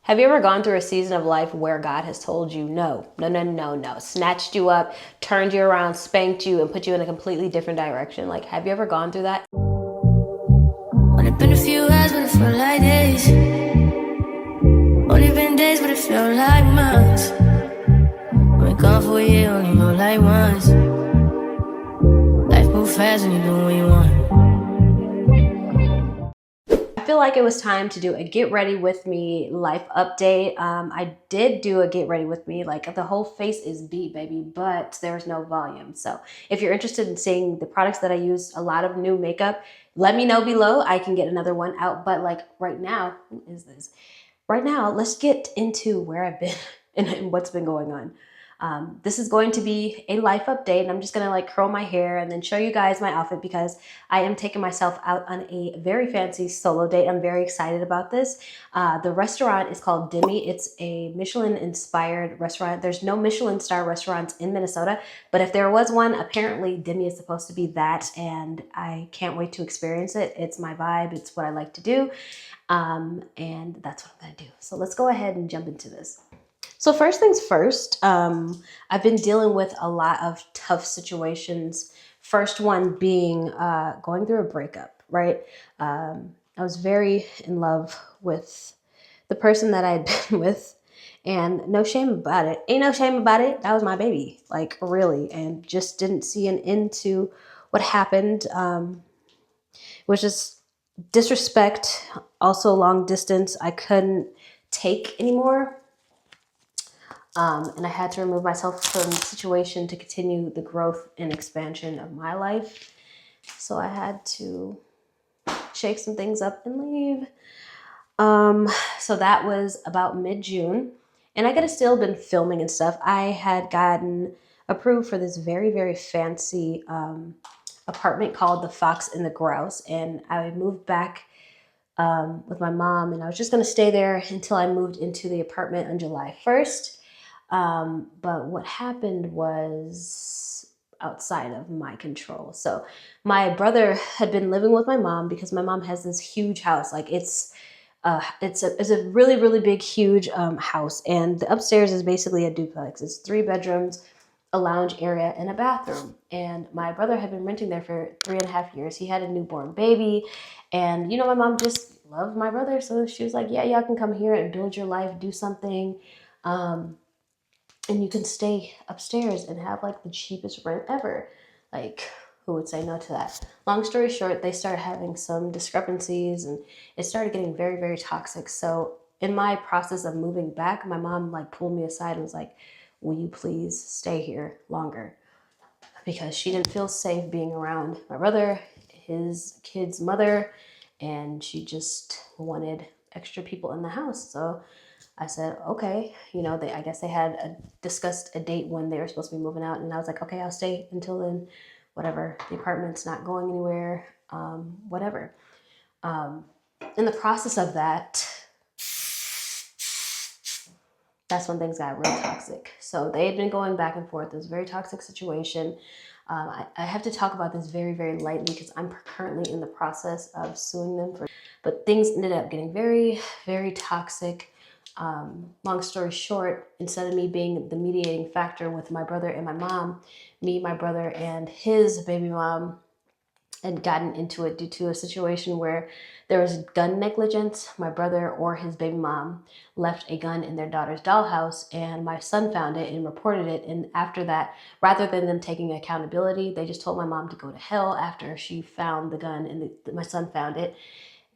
Have you ever gone through a season of life where God has told you no, no, no, no, no, snatched you up, turned you around, spanked you, and put you in a completely different direction? Like, have you ever gone through that? Only been a few hours, but it felt like days. Only been days, but it felt like months. Been gone for a year, only know like once. Life moves fast when you do what you want. I feel like it was time to do a get ready with me life update. I did do a get ready with me, like the whole face is beat, baby, but there's no volume. So if you're interested in seeing the products that I use, a lot of new makeup, let me know below. I can get another one out. But like right now, who is this? Right now, let's get into where I've been and what's been going on. This is going to be a life update, and I'm just gonna like curl my hair and then show you guys my outfit because I am taking myself out on a very fancy solo date. I'm very excited about this. The restaurant is called Demi. It's a Michelin-inspired restaurant. There's no Michelin star restaurants in Minnesota, but if there was one, apparently Demi is supposed to be that, and I can't wait to experience it. It's my vibe. It's what I like to do. And that's what I'm gonna do. So let's go ahead and jump into this. So first things first, I've been dealing with a lot of tough situations. First one being going through a breakup, right? I was very in love with the person that I had been with, and no shame about it. Ain't no shame about it. That was my baby, like really, and just didn't see an end to what happened, which is disrespect, also long distance. I couldn't take anymore. And I had to remove myself from the situation to continue the growth and expansion of my life. So I had to shake some things up and leave. So that was about mid-June. And I could have still been filming and stuff. I had gotten approved for this very, very fancy apartment called the Fox and the Grouse. And I moved back with my mom, and I was just going to stay there until I moved into the apartment on July 1st. But what happened was outside of my control. So my brother had been living with my mom because my mom has this huge house. Like it's a really, really big, huge house. And the upstairs is basically a duplex. It's 3 bedrooms, a lounge area, and a bathroom. And my brother had been renting there for 3.5 years. He had a newborn baby. And, you know, my mom just loved my brother. So she was like, yeah, y'all can come here and build your life, do something. And you can stay upstairs and have like the cheapest rent ever. Like, who would say no to that? Long story short, they started having some discrepancies and it started getting very, very toxic. So in my process of moving back, my mom like pulled me aside and was like, will you please stay here longer? Because she didn't feel safe being around my brother, his kid's mother, and she just wanted extra people in the house. So I said, okay, you know, I guess they had discussed a date when they were supposed to be moving out. And I was like, okay, I'll stay until then, whatever. The apartment's not going anywhere, whatever. In the process of that, that's when things got real toxic. So they had been going back and forth. It was a very toxic situation. I have to talk about this very, very lightly because I'm currently in the process of suing them but things ended up getting very, very toxic. Long story short, instead of me being the mediating factor with my brother and my mom, me, my brother, and his baby mom had gotten into it due to a situation where there was gun negligence. My brother or his baby mom left a gun in their daughter's dollhouse, and my son found it and reported it. And after that, rather than them taking accountability, they just told my mom to go to hell after she found the gun and my son found it.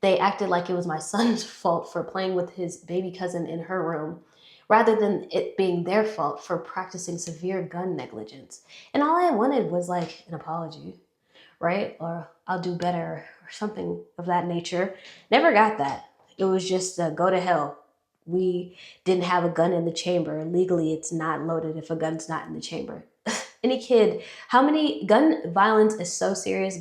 They acted like it was my son's fault for playing with his baby cousin in her room, rather than it being their fault for practicing severe gun negligence. And all I wanted was like an apology, right? Or I'll do better or something of that nature. Never got that. It was just go to hell. We didn't have a gun in the chamber. Legally, it's not loaded if a gun's not in the chamber. Any kid, gun violence is so serious,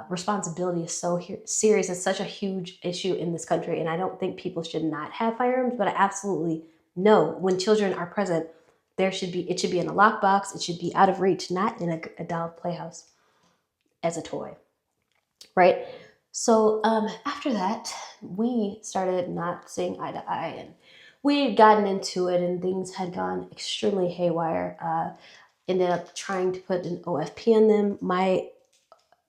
responsibility is so serious. It's such a huge issue in this country. And I don't think people should not have firearms, but I absolutely know when children are present, it should be in a lockbox. It should be out of reach, not in a doll playhouse as a toy, right? So after that, we started not seeing eye to eye, and we had gotten into it, and things had gone extremely haywire. Ended up trying to put an OFP on them. My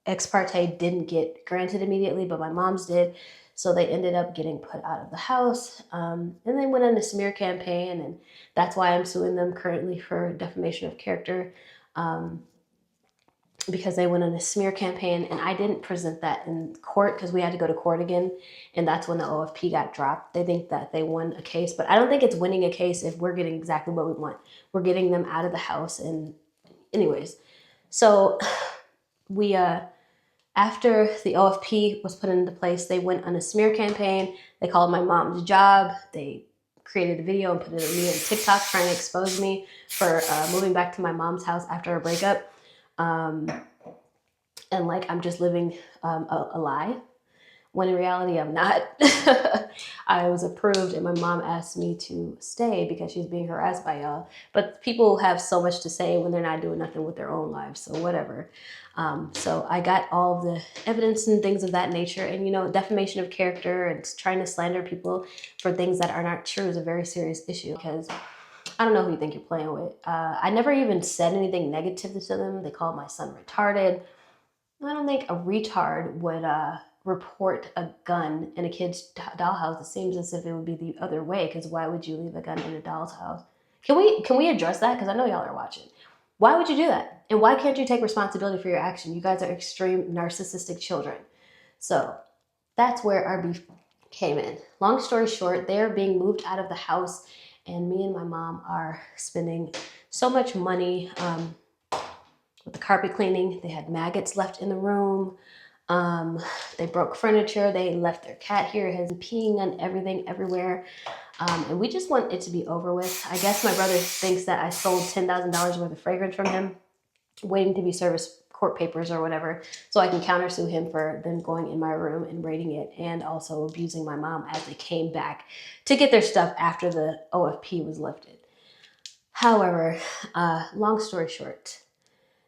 ex parte didn't get granted immediately, but my mom's did. So they ended up getting put out of the house. And they went on a smear campaign, and that's why I'm suing them currently for defamation of character. Because they went on a smear campaign, and I didn't present that in court because we had to go to court again, and that's when the OFP got dropped. They think that they won a case, but I don't think it's winning a case if we're getting exactly what we want. We're getting them out of the house, and anyways, so we after the OFP was put into place, they went on a smear campaign. They called my mom's job. They created a video and put it on me on TikTok trying to expose me for moving back to my mom's house after a breakup. And like I'm just living a lie, when in reality I'm not. I was approved, and my mom asked me to stay because she's being harassed by y'all. But people have so much to say when they're not doing nothing with their own lives, so whatever. So I got all of the evidence and things of that nature, and defamation of character and trying to slander people for things that are not true is a very serious issue, because I don't know who you think you're playing with. I never even said anything negative to them. They called my son retarded. I don't think a retard would report a gun in a kid's dollhouse. It seems as if it would be the other way, because why would you leave a gun in a doll's house? Can we address that? Because I know y'all are watching. Why would you do that? And why can't you take responsibility for your action? You guys are extreme narcissistic children. So that's where our beef came in. Long story short, they're being moved out of the house, and me and my mom are spending so much money with the carpet cleaning. They had maggots left in the room. They broke furniture. They left their cat here. It has been peeing on everything everywhere. And we just want it to be over with. I guess my brother thinks that I sold $10,000 worth of fragrance from him, waiting to be serviced court papers or whatever, so I can countersue him for them going in my room and raiding it, and also abusing my mom as they came back to get their stuff after the OFP was lifted. However, long story short,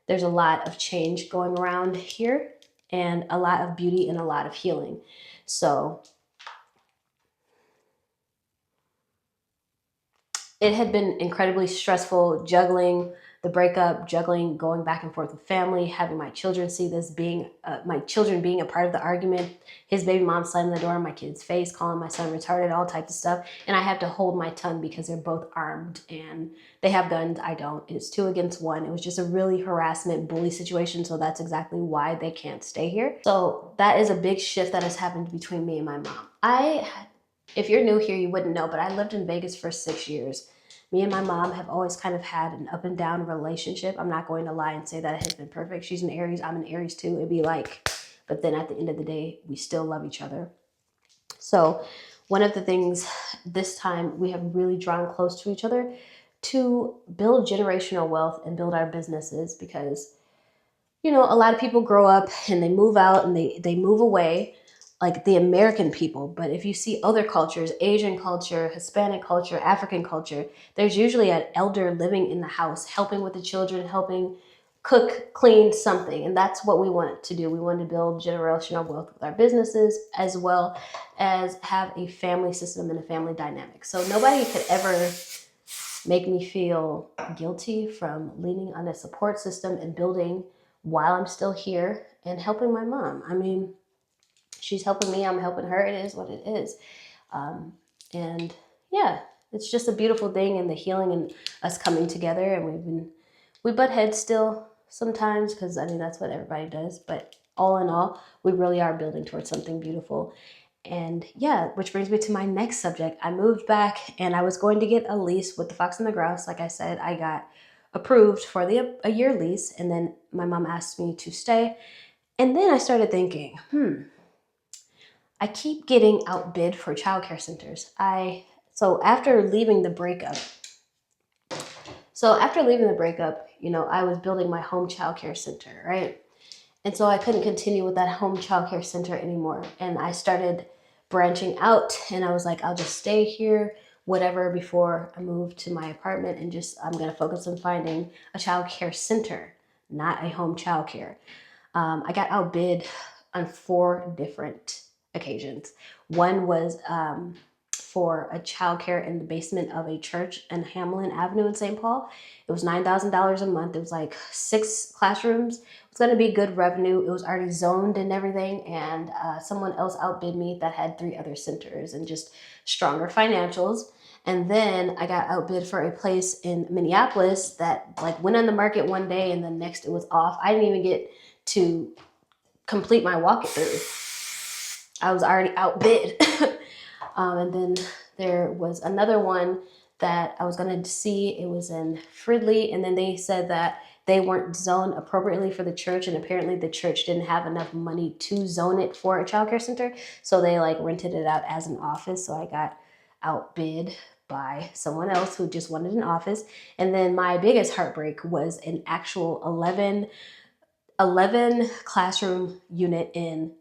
there's a lot of change going around here, and a lot of beauty and a lot of healing. So it had been incredibly stressful, juggling the breakup, juggling going back and forth with family, having my children see this, being my children being a part of the argument, his baby mom slamming the door in my kid's face, calling my son retarded, all types of stuff. And I have to hold my tongue because they're both armed and they have guns. I don't. It's 2 against 1. It was just a really harassment, bully situation. So that's exactly why they can't stay here. So that is a big shift that has happened between me and my mom. If you're new here, you wouldn't know, but I lived in Vegas for 6 years. Me and my mom have always kind of had an up and down relationship. I'm not going to lie and say that it has been perfect. She's an Aries, I'm an Aries too. It'd be like, but then at the end of the day, we still love each other. So one of the things this time, we have really drawn close to each other to build generational wealth and build our businesses, because, a lot of people grow up and they move out and they move away, like the American people. But if you see other cultures, Asian culture, Hispanic culture, African culture, there's usually an elder living in the house, helping with the children, helping cook, clean, something. And that's what we want to do. We want to build generational wealth with our businesses, as well as have a family system and a family dynamic. So nobody could ever make me feel guilty from leaning on a support system and building while I'm still here and helping my mom. I mean, she's helping me, I'm helping her. It is what it is. And yeah, it's just a beautiful thing, and the healing and us coming together. And we butt heads still sometimes, because I mean, that's what everybody does. But all in all, we really are building towards something beautiful. And yeah, which brings me to my next subject. I moved back, and I was going to get a lease with the Fox and the Grouse. Like I said, I got approved for a year lease, and then my mom asked me to stay. And then I started thinking, I keep getting outbid for childcare centers. So after leaving the breakup, I was building my home childcare center, right? And so I couldn't continue with that home childcare center anymore. And I started branching out, and I was like, I'll just stay here, whatever, before I move to my apartment, and I'm going to focus on finding a childcare center, not a home childcare. I got outbid on 4 different occasions. One was for a childcare in the basement of a church in Hamlin Avenue in St. Paul. It was $9,000 a month. It was like 6 classrooms. It was going to be good revenue. It was already zoned and everything. And someone else outbid me that had 3 other centers and just stronger financials. And then I got outbid for a place in Minneapolis that like went on the market one day and the next it was off. I didn't even get to complete my walkthrough. I was already outbid. And then there was another one that I was going to see. It was in Fridley. And then they said that they weren't zoned appropriately for the church. And apparently the church didn't have enough money to zone it for a childcare center. So they like rented it out as an office. So I got outbid by someone else who just wanted an office. And then my biggest heartbreak was an actual 11 classroom unit in,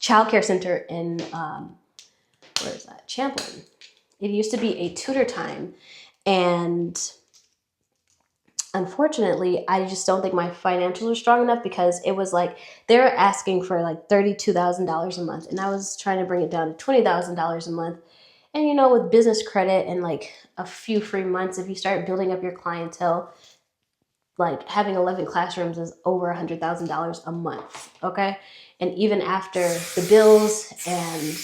childcare center in, where is that? Champlin. It used to be a tutor time. And unfortunately, I just don't think my financials are strong enough because it was like, they were asking for like $32,000 a month. And I was trying to bring it down to $20,000 a month. And you know, with business credit and like a few free months, if you start building up your clientele, like having 11 classrooms is over $100,000 a month, okay? And even after the bills and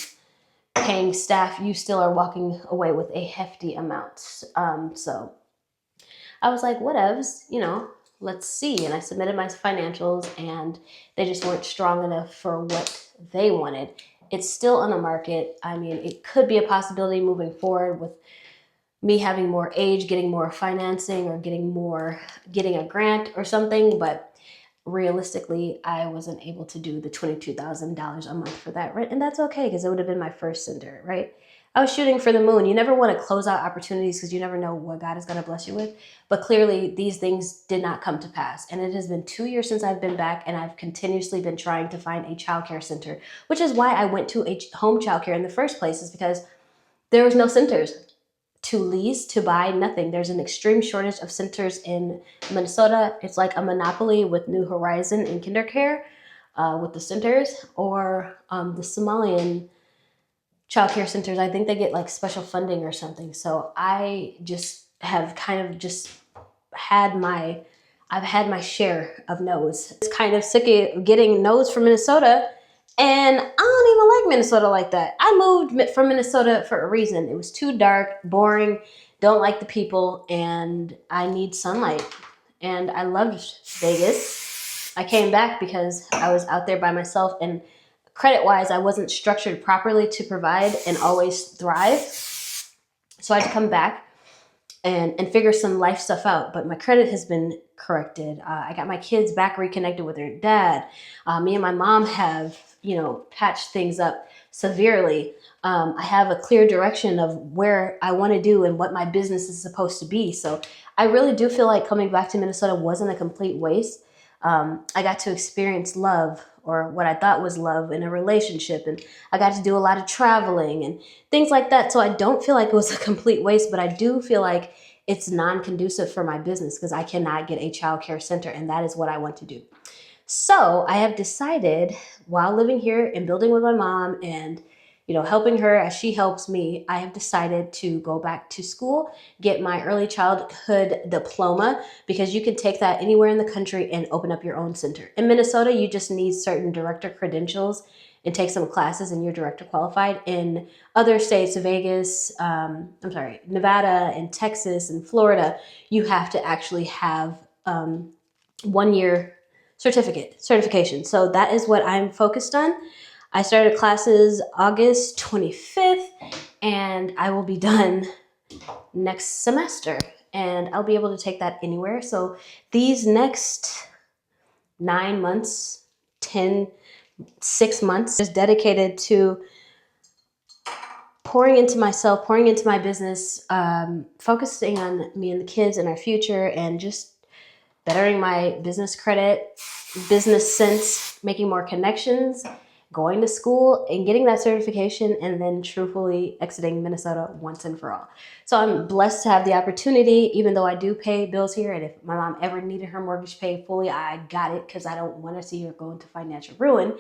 paying staff, you still are walking away with a hefty amount. So I was like, whatevs, you know, let's see. And I submitted my financials and they just weren't strong enough for what they wanted. It's still on the market. I mean, it could be a possibility moving forward with me having more age, getting more financing or getting a grant or something. But realistically, I wasn't able to do the $22,000 a month for that rent. And that's okay because it would have been my first center, right? I was shooting for the moon. You never want to close out opportunities because you never know what God is going to bless you with. But clearly, these things did not come to pass. And it has been 2 years since I've been back, and I've continuously been trying to find a childcare center, which is why I went to a home childcare in the first place, is because there was no centers to lease, to buy, nothing. There's an extreme shortage of centers in Minnesota. It's like a monopoly with New Horizon and KinderCare with the centers, or the Somalian childcare centers. I think they get like special funding or something. So I just have kind of just I've had my share of no's. It's kind of sick of getting no's from Minnesota. And I don't even like Minnesota like that. I moved from Minnesota for a reason. It was too dark, boring, don't like the people, and I need sunlight. And I loved Vegas. I came back because I was out there by myself, and credit-wise, I wasn't structured properly to provide and always thrive. So I had to come back and figure some life stuff out. But my credit has been corrected. I got my kids back reconnected with their dad. Me and my mom have, you know, patched things up severely. I have a clear direction of where I want to do and what my business is supposed to be. So I really do feel like coming back to Minnesota wasn't a complete waste. I got to experience love, or what I thought was love, in a relationship. And I got to do a lot of traveling and things like that. So I don't feel like it was a complete waste, but I do feel like it's non-conducive for my business because I cannot get a childcare center, and that is what I want to do. So I have decided, while living here and building with my mom and, you know, helping her as she helps me, I have decided to go back to school, get my early childhood diploma, because you can take that anywhere in the country and open up your own center. In Minnesota, you just need certain director credentials and take some classes and you're director qualified. In other states, Vegas, Nevada and Texas and Florida, you have to actually have 1 year certification. So that is what I'm focused on. I started classes August 25th, and I will be done next semester, and I'll be able to take that anywhere. So these next 9 months, 6 months is dedicated to pouring into myself, pouring into my business, focusing on me and the kids and our future, and just bettering my business credit, business sense, making more connections, going to school and getting that certification, and then truthfully exiting Minnesota once and for all. So I'm blessed to have the opportunity, even though I do pay bills here. And if my mom ever needed her mortgage paid fully, I got it because I don't want to see her go into financial ruin.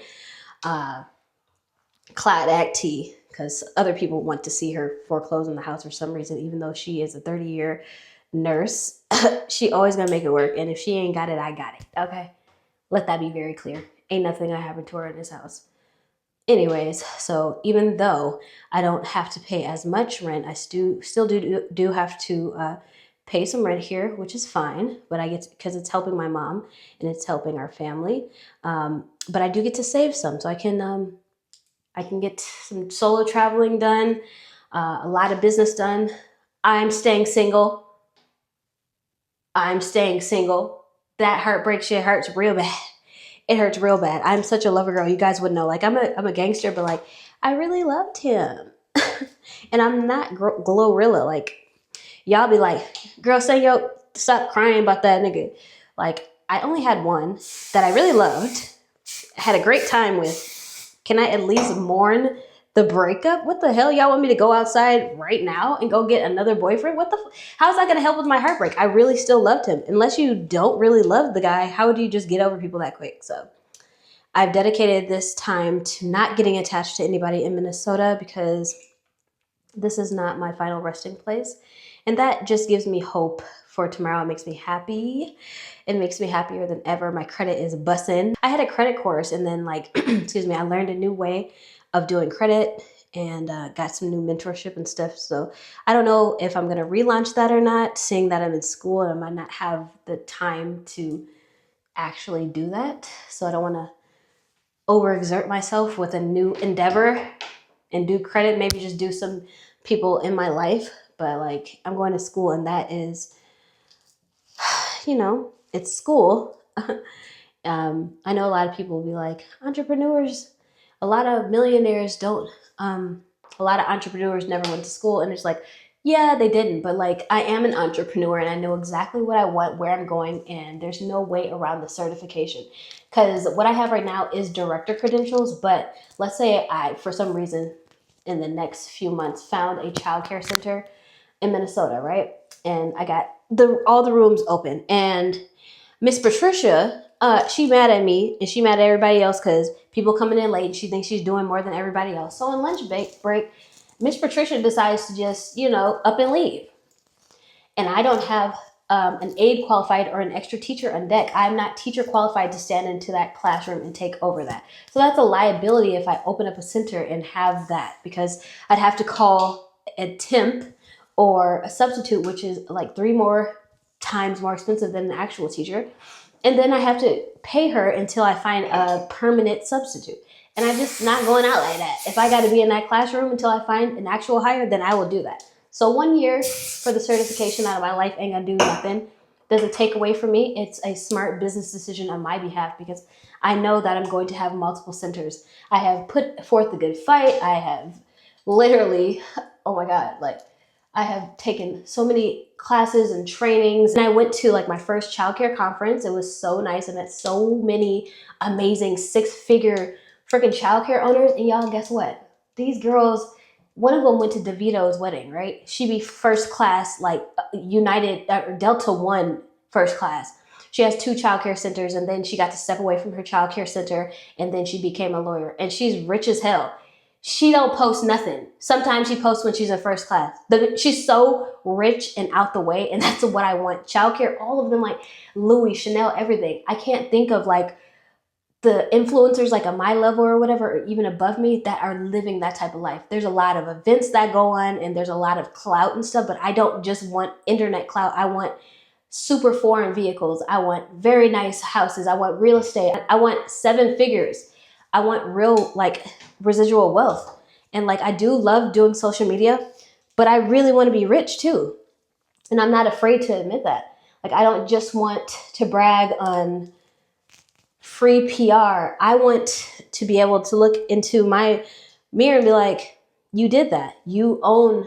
Clyde Act T, because other people want to see her foreclosing the house for some reason, even though she is a 30-year nurse. She always gonna make it work. And if she ain't got it, I got it. Okay? Let that be very clear. Ain't nothing gonna happen to her in this house. Anyways, so even though I don't have to pay as much rent, I still do have to pay some rent here, which is fine. But I get, because it's helping my mom and it's helping our family. But I do get to save some, so I can get some solo traveling done, a lot of business done. I'm staying single. I'm staying single. That heartbreak shit hurts real bad. It hurts real bad. I'm such a lover girl. You guys would know. Like, I'm a gangster, but like, I really loved him. And I'm not Glorilla. Like, y'all be like, girl, say yo, stop crying about that nigga. Like, I only had one that I really loved, had a great time with. Can I at least mourn the breakup? What the hell? Y'all want me to go outside right now and go get another boyfriend? What the how's that gonna help with my heartbreak? I really still loved him. Unless you don't really love the guy, how do you just get over people that quick? So I've dedicated this time to not getting attached to anybody in Minnesota, because this is not my final resting place. And that just gives me hope for tomorrow. It makes me happy. It makes me happier than ever. My credit is bussin'. I had a credit course, and then like, excuse me, I learned a new way of doing credit and got some new mentorship and stuff. So I don't know if I'm gonna relaunch that or not, seeing that I'm in school and I might not have the time to actually do that. So I don't wanna overexert myself with a new endeavor and do credit, maybe just do some people in my life. But like, I'm going to school, and that is, you know, it's school. I know a lot of people will be like, entrepreneurs, a lot of millionaires don't, a lot of entrepreneurs never went to school. And it's like, yeah, they didn't. But like, I am an entrepreneur and I know exactly what I want, where I'm going, and there's no way around the certification. Because what I have right now is director credentials. But let's say I, for some reason, in the next few months, found a childcare center in Minnesota, right? And I got all the rooms open, and Miss Patricia, she mad at me and she mad at everybody else because people coming in late and she thinks she's doing more than everybody else. So on lunch break, Miss Patricia decides to just, you know, up and leave. And I don't have an aide qualified or an extra teacher on deck. I'm not teacher qualified to stand into that classroom and take over that. So that's a liability if I open up a center and have that, because I'd have to call a temp or a substitute, which is like 3 more times more expensive than an actual teacher. And then I have to pay her until I find a permanent substitute. And I'm just not going out like that. If I got to be in that classroom until I find an actual hire, then I will do that. So 1 year for the certification out of my life ain't gonna do nothing. Doesn't take away from me. It's a smart business decision on my behalf, because I know that I'm going to have multiple centers. I have put forth a good fight. I have literally, oh my God, like, I have taken so many classes and trainings. And I went to like my first childcare conference. It was so nice. I met so many amazing 6-figure freaking childcare owners. And y'all, guess what? These girls, one of them went to DeVito's wedding, right? She be first class, like United, Delta One first class. She has 2 childcare centers, and then she got to step away from her childcare center, and then she became a lawyer. And she's rich as hell. She don't post nothing. Sometimes she posts when she's in first class. She's so rich and out the way, and that's what I want. Childcare, all of them, like Louis, Chanel, everything. I can't think of like the influencers like on my level or whatever, or even above me, that are living that type of life. There's a lot of events that go on, and there's a lot of clout and stuff, but I don't just want internet clout. I want super foreign vehicles. I want very nice houses. I want real estate. I want 7 figures. I want real like residual wealth. And like, I do love doing social media, but I really want to be rich too. And I'm not afraid to admit that. Like, I don't just want to brag on free PR. I want to be able to look into my mirror and be like, you did that. You own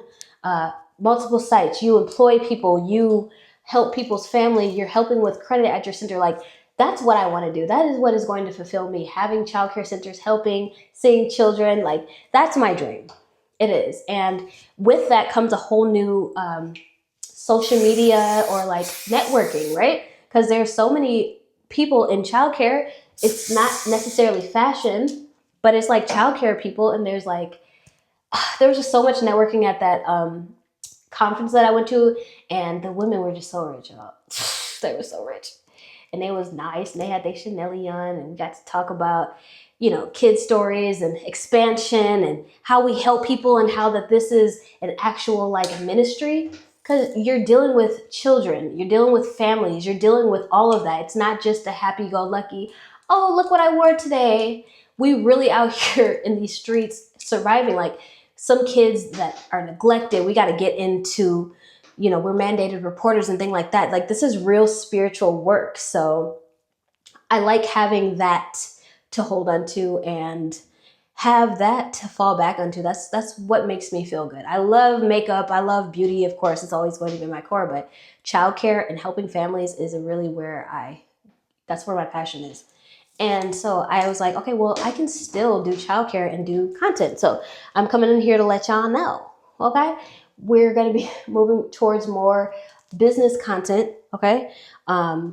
multiple sites. You employ people. You help people's family. You're helping with credit at your center. Like, that's what I want to do. That is what is going to fulfill me. Having childcare centers, helping, seeing children, like, that's my dream. It is. And with that comes a whole new social media or like networking, right? Because there's so many people in childcare. It's not necessarily fashion. but it's like childcare people, and there's like, there was just so much networking at that conference that I went to, and the women were just so rich, y'all. They were so rich, and they was nice, and they had their Chanel on, and we got to talk about, you know, kid stories and expansion and how we help people, and how that this is an actual like ministry, because you're dealing with children, you're dealing with families, you're dealing with all of that. It's not just a happy-go-lucky, oh, look what I wore today. We really out here in these streets surviving. Like, some kids that are neglected, we got to get into, you know, we're mandated reporters and things like that. Like, this is real spiritual work. So I like having that to hold on to and have that to fall back onto. That's what makes me feel good. I love makeup. I love beauty. Of course, it's always going to be my core, but childcare and helping families is really where that's where my passion is. And so I was like, okay, well, I can still do childcare and do content. So I'm coming in here to let y'all know, okay? We're going to be moving towards more business content, okay? I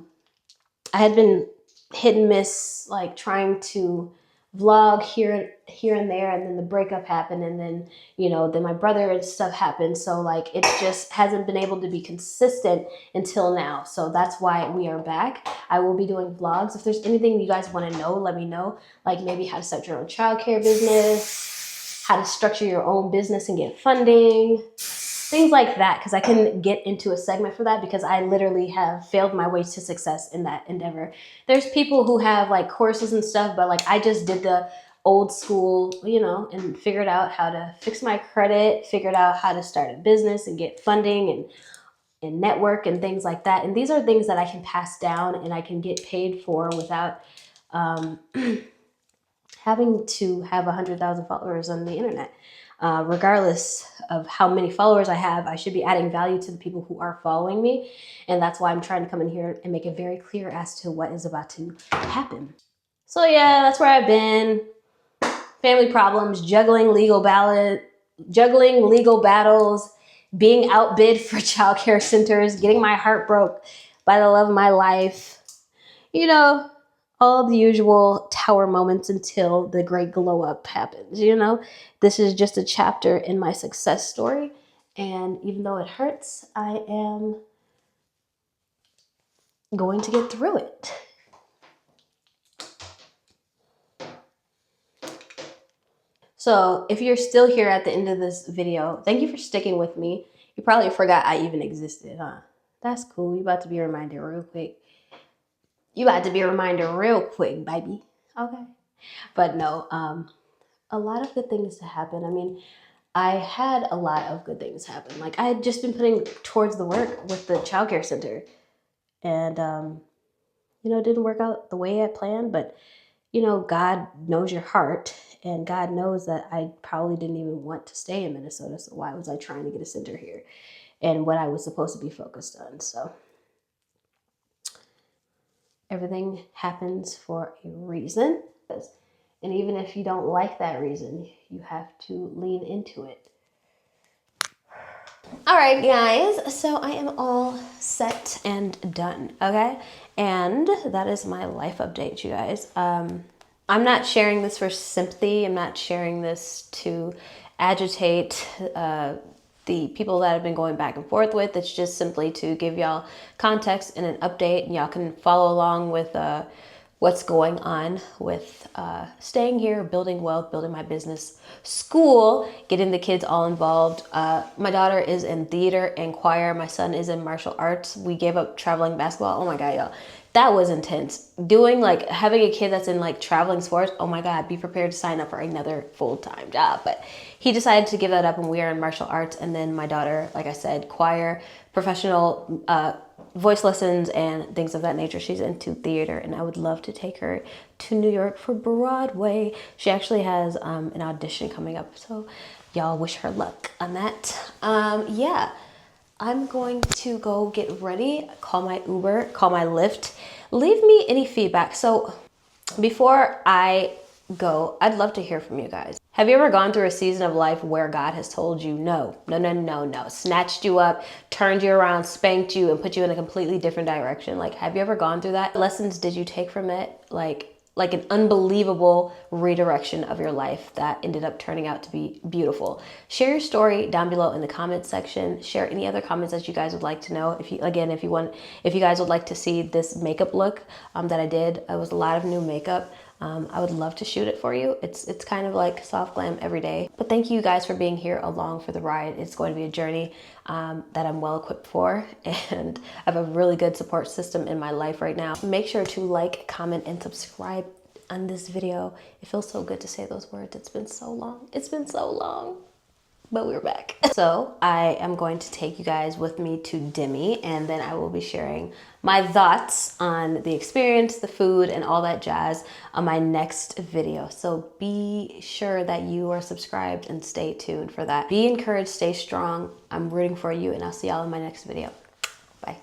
had been hit and miss, like trying to vlog here and there, and then the breakup happened, and then, you know, then my brother and stuff happened, so like it just hasn't been able to be consistent until now. So that's why we are back. I will be doing vlogs. If there's anything you guys want to know, let me know, like maybe how to start your own childcare business, how to structure your own business and get funding, things like that, because I can get into a segment for that, because I literally have failed my way to success in that endeavor. There's people who have like courses and stuff, but like I just did the old school, you know, and figured out how to fix my credit, figured out how to start a business and get funding and network and things like that. And these are things that I can pass down and I can get paid for without having to have 100,000 followers on the internet. Regardless of how many followers I have, I should be adding value to the people who are following me. And that's why I'm trying to come in here and make it very clear as to what is about to happen. So yeah, that's where I've been. Family problems, juggling legal battles, being outbid for childcare centers, getting my heart broke by the love of my life. You know, all the usual tower moments until the great glow up happens, you know? This is just a chapter in my success story. And even though it hurts, I am going to get through it. So if you're still here at the end of this video, thank you for sticking with me. You probably forgot I even existed, huh? That's cool. You about to be reminded real quick. You about to be reminded real quick, baby. Okay. But no, a lot of good things to happen. I mean, I had a lot of good things happen. Like, I had just been putting towards the work with the childcare center. And, you know, it didn't work out the way I planned. But, you know, God knows your heart. And God knows that I probably didn't even want to stay in Minnesota. So why was I trying to get a center here? And what I was supposed to be focused on. So everything happens for a reason. And even if you don't like that reason, you have to lean into it. All right, guys, so I am all set and done, okay? And that is my life update, you guys. I'm not sharing this for sympathy. I'm not sharing this to agitate the people that I've been going back and forth with. It's just simply to give y'all context and an update, and y'all can follow along with what's going on with staying here, building wealth, building my business, school, getting the kids all involved. My daughter is in theater and choir. My son is in martial arts. We gave up traveling basketball. Oh my God, y'all. That was intense. Having a kid that's in like traveling sports, oh my God, be prepared to sign up for another full-time job. But he decided to give that up, and we are in martial arts. And then my daughter, like I said, choir, professional voice lessons and things of that nature. She's into theater, and I would love to take her to New York for Broadway. She actually has an audition coming up, so y'all wish her luck on that. Yeah, I'm going to go get ready, call my Uber, call my Lyft. Leave me any feedback. So before I go, I'd love to hear from you guys. Have you ever gone through a season of life where God has told you no, snatched you up, turned you around, spanked you, and put you in a completely different direction? Like, have you ever gone through that? Lessons did you take from it? Like, like an unbelievable redirection of your life that ended up turning out to be beautiful. Share your story down below in the comments section. Share any other comments that you guys would like to know. If you guys would like to see this makeup look that I did, it was a lot of new makeup. I would love to shoot it for you. It's kind of like soft glam every day. But thank you guys for being here along for the ride. It's going to be a journey that I'm well equipped for, and I have a really good support system in my life right now. Make sure to like, comment, and subscribe on this video. It feels so good to say those words. It's been so long. It's been so long. But we're back. So I am going to take you guys with me to Demi, and then I will be sharing my thoughts on the experience, the food, and all that jazz on my next video. So be sure that you are subscribed and stay tuned for that. Be encouraged, stay strong. I'm rooting for you, and I'll see y'all in my next video. Bye.